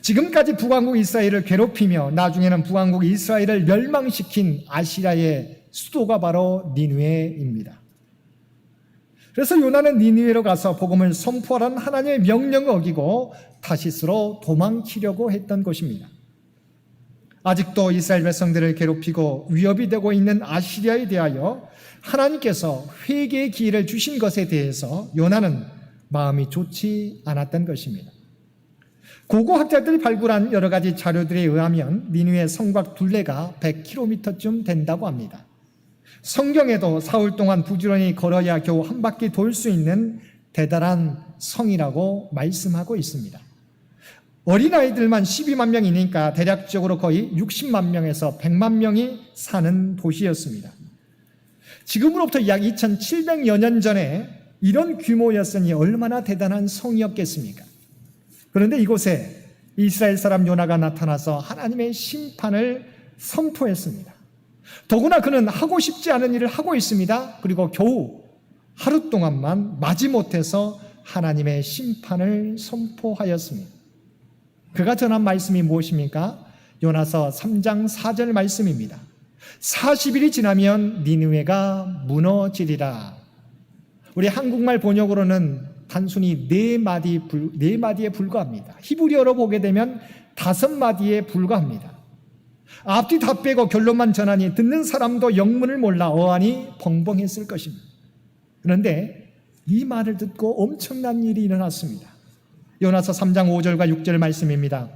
지금까지 북왕국 이스라엘을 괴롭히며 나중에는 북왕국 이스라엘을 멸망시킨 아시리아의 수도가 바로 니느웨입니다. 그래서 요나는 니느웨로 가서 복음을 선포하라는 하나님의 명령을 어기고 다시스로 도망치려고 했던 것입니다. 아직도 이스라엘 백성들을 괴롭히고 위협이 되고 있는 아시리아에 대하여 하나님께서 회개의 기회를 주신 것에 대해서 요나는 마음이 좋지 않았던 것입니다. 고고학자들이 발굴한 여러 가지 자료들에 의하면 니느웨 성곽 둘레가 100km쯤 된다고 합니다. 성경에도 사흘 동안 부지런히 걸어야 겨우 한 바퀴 돌 수 있는 대단한 성이라고 말씀하고 있습니다. 어린아이들만 12만 명이니까 대략적으로 거의 60만 명에서 100만 명이 사는 도시였습니다. 지금으로부터 약 2700여 년 전에 이런 규모였으니 얼마나 대단한 성이었겠습니까? 그런데 이곳에 이스라엘 사람 요나가 나타나서 하나님의 심판을 선포했습니다. 더구나 그는 하고 싶지 않은 일을 하고 있습니다. 그리고 겨우 하루 동안만 마지못해서 하나님의 심판을 선포하였습니다. 그가 전한 말씀이 무엇입니까? 요나서 3장 4절 말씀입니다. 40일이 지나면 니느웨가 무너지리라. 우리 한국말 번역으로는 단순히 네 마디에 불과합니다. 히브리어로 보게 되면 5마디에 불과합니다. 앞뒤 다 빼고 결론만 전하니 듣는 사람도 영문을 몰라 어안이 벙벙했을 것입니다. 그런데 이 말을 듣고 엄청난 일이 일어났습니다. 요나서 3장 5절과 6절 말씀입니다.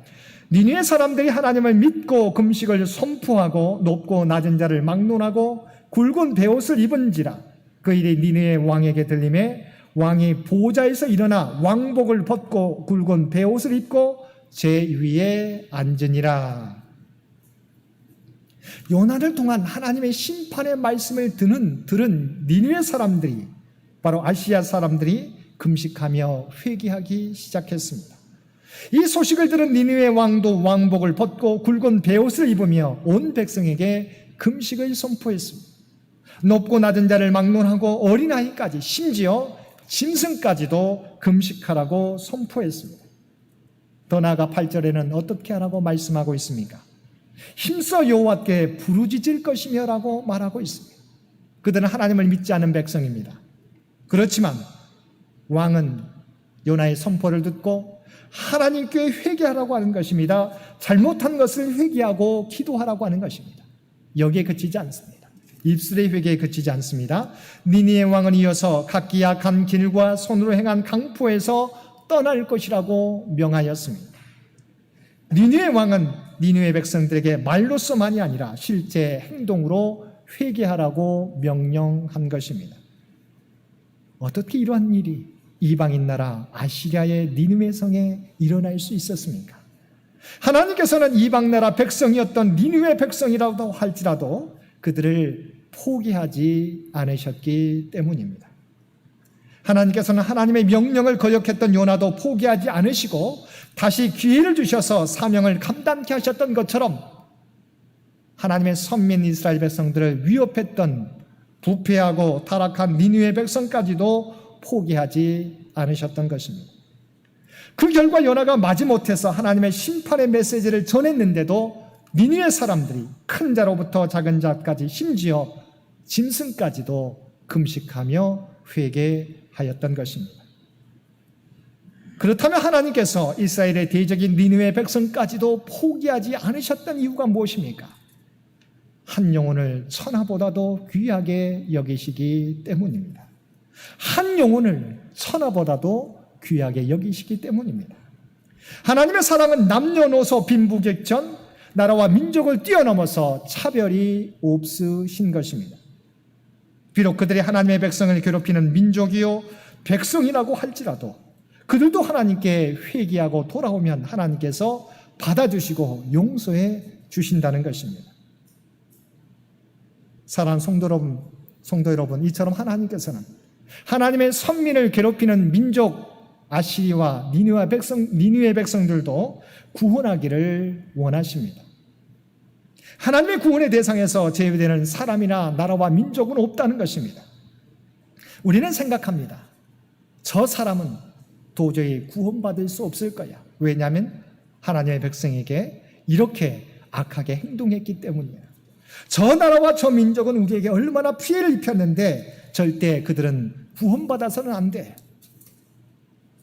니느웨 사람들이 하나님을 믿고 금식을 선포하고 높고 낮은 자를 막론하고 굵은 베옷을 입은지라 그 일이 니느웨 왕에게 들림에 왕이 보좌에서 일어나 왕복을 벗고 굵은 베옷을 입고 제 위에 앉으니라. 요나를 통한 하나님의 심판의 말씀을 들은 니느웨 사람들이, 바로 아시아 사람들이 금식하며 회개하기 시작했습니다. 이 소식을 들은 니느웨 왕도 왕복을 벗고 굵은 베옷을 입으며 온 백성에게 금식을 선포했습니다. 높고 낮은 자를 막론하고 어린아이까지, 심지어 짐승까지도 금식하라고 선포했습니다. 더 나아가 8절에는 어떻게 하라고 말씀하고 있습니까? 힘써 여호와께 부르짖을 것이며 라고 말하고 있습니다. 그들은 하나님을 믿지 않은 백성입니다. 그렇지만 왕은 요나의 선포를 듣고 하나님께 회개하라고 하는 것입니다. 잘못한 것을 회개하고 기도하라고 하는 것입니다. 여기에 그치지 않습니다. 입술의 회개에 그치지 않습니다. 니느웨 왕은 이어서 각기야 간 길과 손으로 행한 강포에서 떠날 것이라고 명하였습니다. 니느웨 왕은 니느웨 백성들에게 말로서만이 아니라 실제 행동으로 회개하라고 명령한 것입니다. 어떻게 이러한 일이 이방인 나라 아시리아의 니느웨 성에 일어날 수 있었습니까? 하나님께서는 이방 나라 백성이었던 니느웨 백성이라고 할지라도 그들을 포기하지 않으셨기 때문입니다. 하나님께서는 하나님의 명령을 거역했던 요나도 포기하지 않으시고 다시 기회를 주셔서 사명을 감당케 하셨던 것처럼 하나님의 선민 이스라엘 백성들을 위협했던 부패하고 타락한 니느웨 백성까지도 포기하지 않으셨던 것입니다. 그 결과 요나가 마지못해서 하나님의 심판의 메시지를 전했는데도 니느웨 사람들이 큰 자로부터 작은 자까지 심지어 짐승까지도 금식하며 회개하였던 것입니다. 그렇다면 하나님께서 이스라엘의 대적인 니느웨 백성까지도 포기하지 않으셨던 이유가 무엇입니까? 한 영혼을 천하보다도 귀하게 여기시기 때문입니다. 한 영혼을 천하보다도 귀하게 여기시기 때문입니다. 하나님의 사랑은 남녀노소 빈부격전, 나라와 민족을 뛰어넘어서 차별이 없으신 것입니다. 비록 그들이 하나님의 백성을 괴롭히는 민족이요 백성이라고 할지라도 그들도 하나님께 회개하고 돌아오면 하나님께서 받아주시고 용서해 주신다는 것입니다. 사랑하는 성도 여러분, 이처럼 하나님께서는 하나님의 선민을 괴롭히는 민족 아시리와 니느웨 백성들도 구원하기를 원하십니다. 하나님의 구원의 대상에서 제외되는 사람이나 나라와 민족은 없다는 것입니다. 우리는 생각합니다. 저 사람은 도저히 구원받을 수 없을 거야. 왜냐하면 하나님의 백성에게 이렇게 악하게 행동했기 때문이에요. 저 나라와 저 민족은 우리에게 얼마나 피해를 입혔는데 절대 그들은 구원받아서는 안 돼.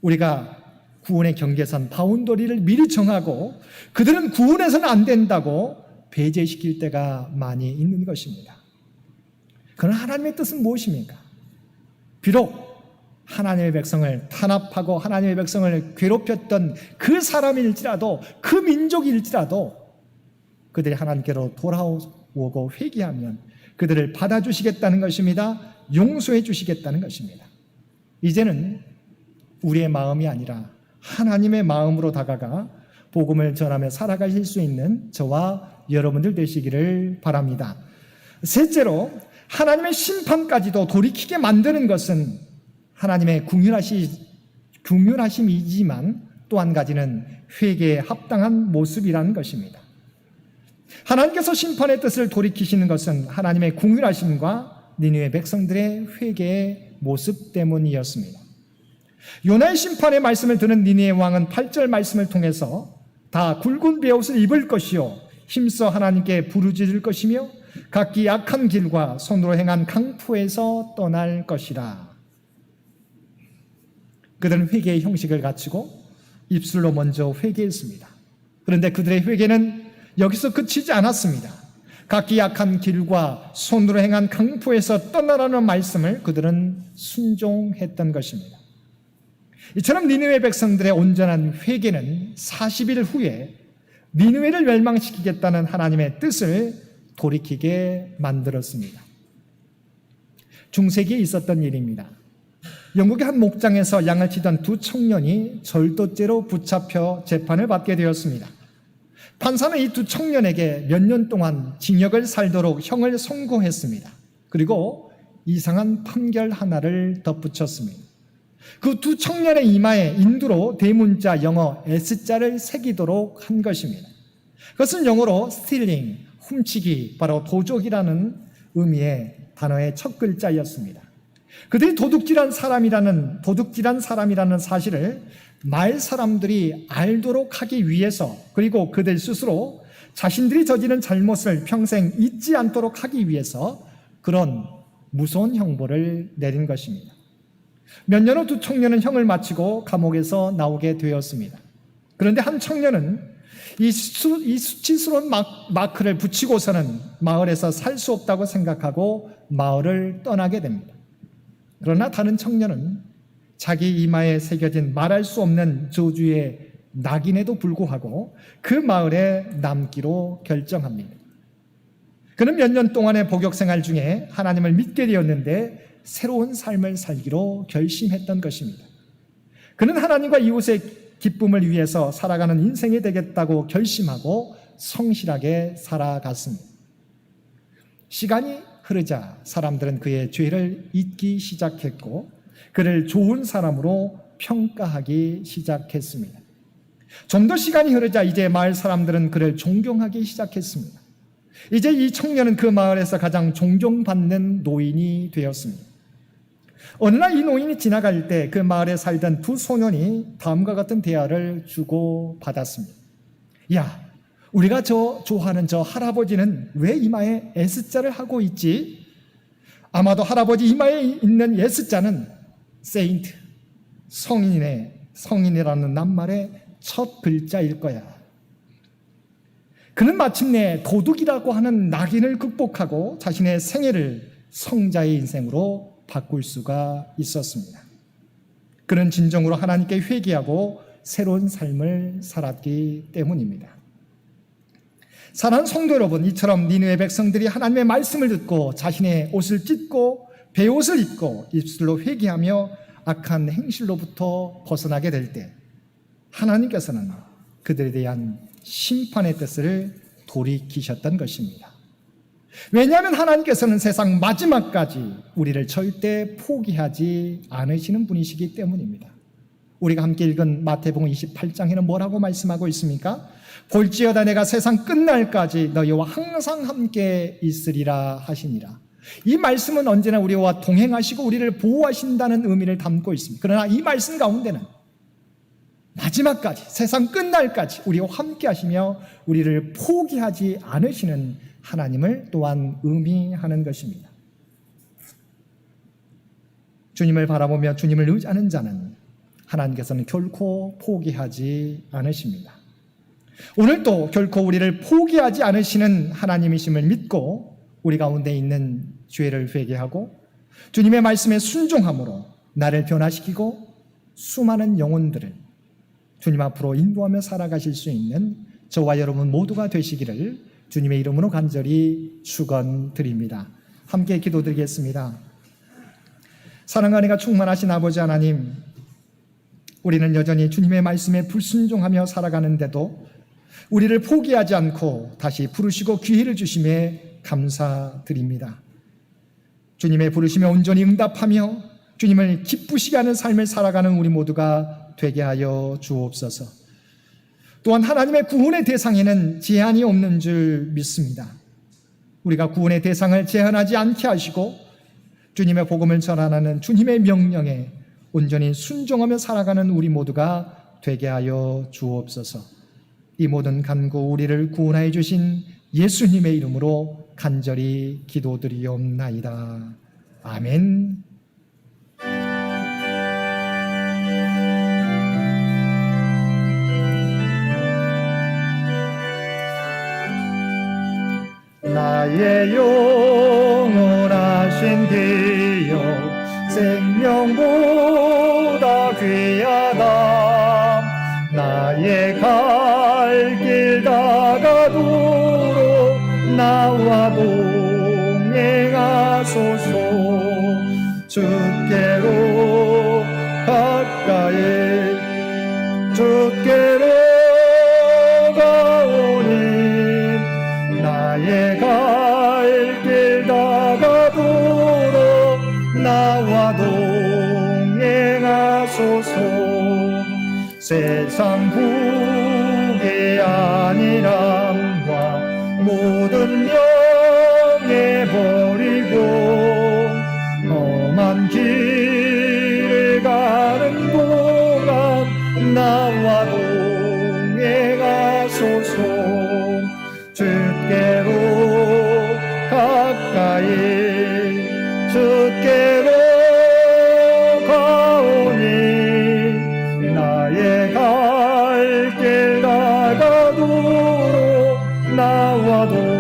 우리가 구원의 경계선 바운더리를 미리 정하고 그들은 구원해서는 안 된다고 배제시킬 때가 많이 있는 것입니다. 그러나 하나님의 뜻은 무엇입니까? 비록 하나님의 백성을 탄압하고 하나님의 백성을 괴롭혔던 그 사람일지라도 그 민족일지라도 그들이 하나님께로 돌아오고 회개하면 그들을 받아주시겠다는 것입니다. 용서해 주시겠다는 것입니다. 이제는 우리의 마음이 아니라 하나님의 마음으로 다가가 복음을 전하며 살아가실 수 있는 저와 여러분들 되시기를 바랍니다. 셋째로, 하나님의 심판까지도 돌이키게 만드는 것은 하나님의 궁휼하심이지만 또 한 가지는 회개에 합당한 모습이라는 것입니다. 하나님께서 심판의 뜻을 돌이키시는 것은 하나님의 궁휼하심과 니느웨 백성들의 회개의 모습 때문이었습니다. 요나의 심판의 말씀을 듣는 니느웨 왕은 8절 말씀을 통해서 다 굵은 베옷을 입을 것이요 힘써 하나님께 부르짖을 것이며 각기 악한 길과 손으로 행한 강포에서 떠날 것이라. 그들은 회개의 형식을 갖추고 입술로 먼저 회개했습니다. 그런데 그들의 회개는 여기서 그치지 않았습니다. 각기 악한 길과 손으로 행한 강포에서 떠나라는 말씀을 그들은 순종했던 것입니다. 이처럼 니느웨 백성들의 온전한 회개는 40일 후에 니느웨를 멸망시키겠다는 하나님의 뜻을 돌이키게 만들었습니다. 중세기에 있었던 일입니다. 영국의 한 목장에서 양을 치던 두 청년이 절도죄로 붙잡혀 재판을 받게 되었습니다. 판사는 이 두 청년에게 몇 년 동안 징역을 살도록 형을 선고했습니다. 그리고 이상한 판결 하나를 덧붙였습니다. 그 두 청년의 이마에 인두로 대문자 영어 S자를 새기도록 한 것입니다. 그것은 영어로 stealing, 훔치기, 바로 도적이라는 의미의 단어의 첫 글자였습니다. 그들이 도둑질한 사람이라는 사실을 마을 사람들이 알도록 하기 위해서, 그리고 그들 스스로 자신들이 저지른 잘못을 평생 잊지 않도록 하기 위해서 그런 무서운 형벌을 내린 것입니다. 몇 년 후 두 청년은 형을 마치고 감옥에서 나오게 되었습니다. 그런데 한 청년은 이 수치스러운 마크를 붙이고서는 마을에서 살 수 없다고 생각하고 마을을 떠나게 됩니다. 그러나 다른 청년은 자기 이마에 새겨진 말할 수 없는 저주의 낙인에도 불구하고 그 마을에 남기로 결정합니다. 그는 몇 년 동안의 복역 생활 중에 하나님을 믿게 되었는데 새로운 삶을 살기로 결심했던 것입니다. 그는 하나님과 이웃의 기쁨을 위해서 살아가는 인생이 되겠다고 결심하고 성실하게 살아갔습니다. 시간이 흐르자 사람들은 그의 죄를 잊기 시작했고 그를 좋은 사람으로 평가하기 시작했습니다. 좀 더 시간이 흐르자 이제 마을 사람들은 그를 존경하기 시작했습니다. 이제 이 청년은 그 마을에서 가장 존경받는 노인이 되었습니다. 어느 날 이 노인이 지나갈 때 그 마을에 살던 두 소년이 다음과 같은 대화를 주고받았습니다. 야, 우리가 좋아하는 저 할아버지는 왜 이마에 S자를 하고 있지? 아마도 할아버지 이마에 있는 S자는 세인트, 성인이라는 낱말의 첫 글자일 거야. 그는 마침내 도둑이라고 하는 낙인을 극복하고 자신의 생애를 성자의 인생으로 바꿀 수가 있었습니다. 그는 진정으로 하나님께 회개하고 새로운 삶을 살았기 때문입니다. 사랑하는 성도 여러분, 이처럼 니느웨 백성들이 하나님의 말씀을 듣고 자신의 옷을 찢고 베옷을 입고 입술로 회개하며 악한 행실로부터 벗어나게 될 때 하나님께서는 그들에 대한 심판의 뜻을 돌이키셨던 것입니다. 왜냐하면 하나님께서는 세상 마지막까지 우리를 절대 포기하지 않으시는 분이시기 때문입니다. 우리가 함께 읽은 마태복음 28장에는 뭐라고 말씀하고 있습니까? 볼지어다 내가 세상 끝날까지 너희와 항상 함께 있으리라 하시니라. 이 말씀은 언제나 우리와 동행하시고 우리를 보호하신다는 의미를 담고 있습니다. 그러나 이 말씀 가운데는 마지막까지, 세상 끝날까지 우리와 함께 하시며 우리를 포기하지 않으시는 하나님을 또한 의미하는 것입니다. 주님을 바라보며 주님을 의지하는 자는 하나님께서는 결코 포기하지 않으십니다. 오늘도 결코 우리를 포기하지 않으시는 하나님이심을 믿고 우리 가운데 있는 죄를 회개하고 주님의 말씀에 순종함으로 나를 변화시키고 수많은 영혼들을 주님 앞으로 인도하며 살아가실 수 있는 저와 여러분 모두가 되시기를 주님의 이름으로 간절히 축원드립니다. 함께 기도드리겠습니다. 사랑과 은혜가 충만하신 아버지 하나님, 우리는 여전히 주님의 말씀에 불순종하며 살아가는데도 우리를 포기하지 않고 다시 부르시고 기회를 주심에 감사드립니다. 주님의 부르심에 온전히 응답하며 주님을 기쁘시게 하는 삶을 살아가는 우리 모두가 되게 하여 주옵소서. 또한 하나님의 구원의 대상에는 제한이 없는 줄 믿습니다. 우리가 구원의 대상을 제한하지 않게 하시고 주님의 복음을 전하는 주님의 명령에 온전히 순종하며 살아가는 우리 모두가 되게 하여 주옵소서. 이 모든 간구 우리를 구원하여 주신 예수님의 이름으로 간절히 기도드리옵나이다. 아멘. 나의 영원하신 기업 생명보다 귀하다. 나의 갈 길 다가도록 나와 동행하소서. 주께로 가까이 주께로 가오니 나의 갈 길 다가도록 나와 동행하소서. 세상 후계 아니람과 모든 명예 버리고 험한 길을 가는 동안 나와 동행하소서. 주께로 가까이 주께로 가오니 나의 갈 길 다가도록 나와 동행하소서.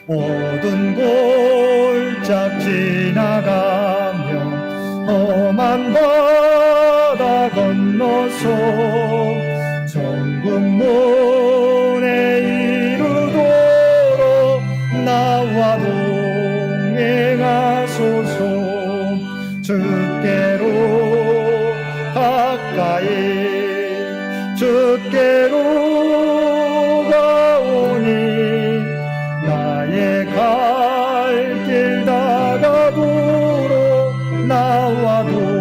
모든 골짝 지나가며 험한 바다 건너서 천국문에 이르도록 나와 동행하소서. 주께로 가까이 주께로 가오니 나의 갈 길 다가도록 나와 동행하소서.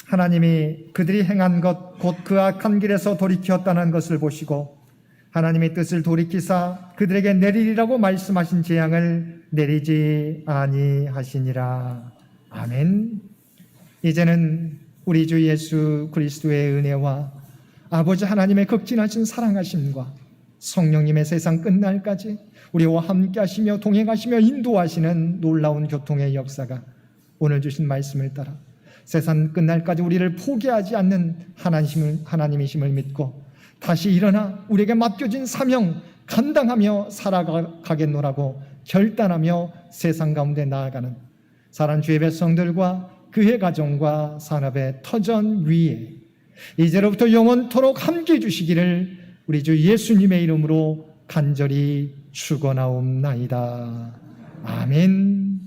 하나님이 그들이 행한 것 곧 그 악한 길에서 돌이켰다는 것을 보시고 하나님의 뜻을 돌이키사 그들에게 내리리라고 말씀하신 재앙을 내리지 아니하시니라. 아멘. 이제는 우리 주 예수 그리스도의 은혜와 아버지 하나님의 극진하신 사랑하심과 성령님의 세상 끝날까지 우리와 함께 하시며 동행하시며 인도하시는 놀라운 교통의 역사가 오늘 주신 말씀을 따라 세상 끝날까지 우리를 포기하지 않는 하나님이심을 믿고 다시 일어나 우리에게 맡겨진 사명 감당하며 살아가겠노라고 결단하며 세상 가운데 나아가는 사랑하는 주의 백성들과 그의 가정과 산업의 터전 위에 이제로부터 영원토록 함께해 주시기를 우리 주 예수님의 이름으로 간절히 축원하옵나이다. 아멘.